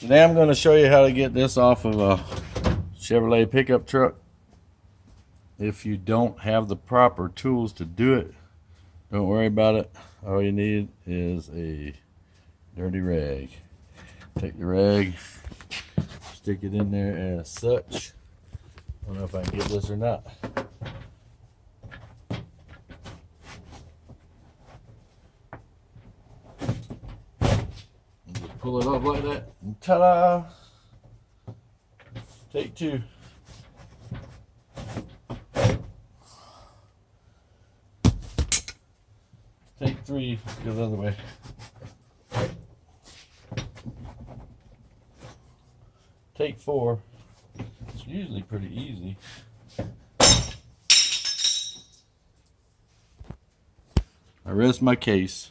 Today I'm going to show you how to get this off of a Chevrolet pickup truck. If you don't have the proper tools to do it, don't worry about it. All you need is a dirty rag. Take the rag, stick it in there as such. I don't know if I can get this or not. And just pull it off like that, and ta-da! Take two. Take three, go the other way. Take four. It's usually pretty easy. I rest my case.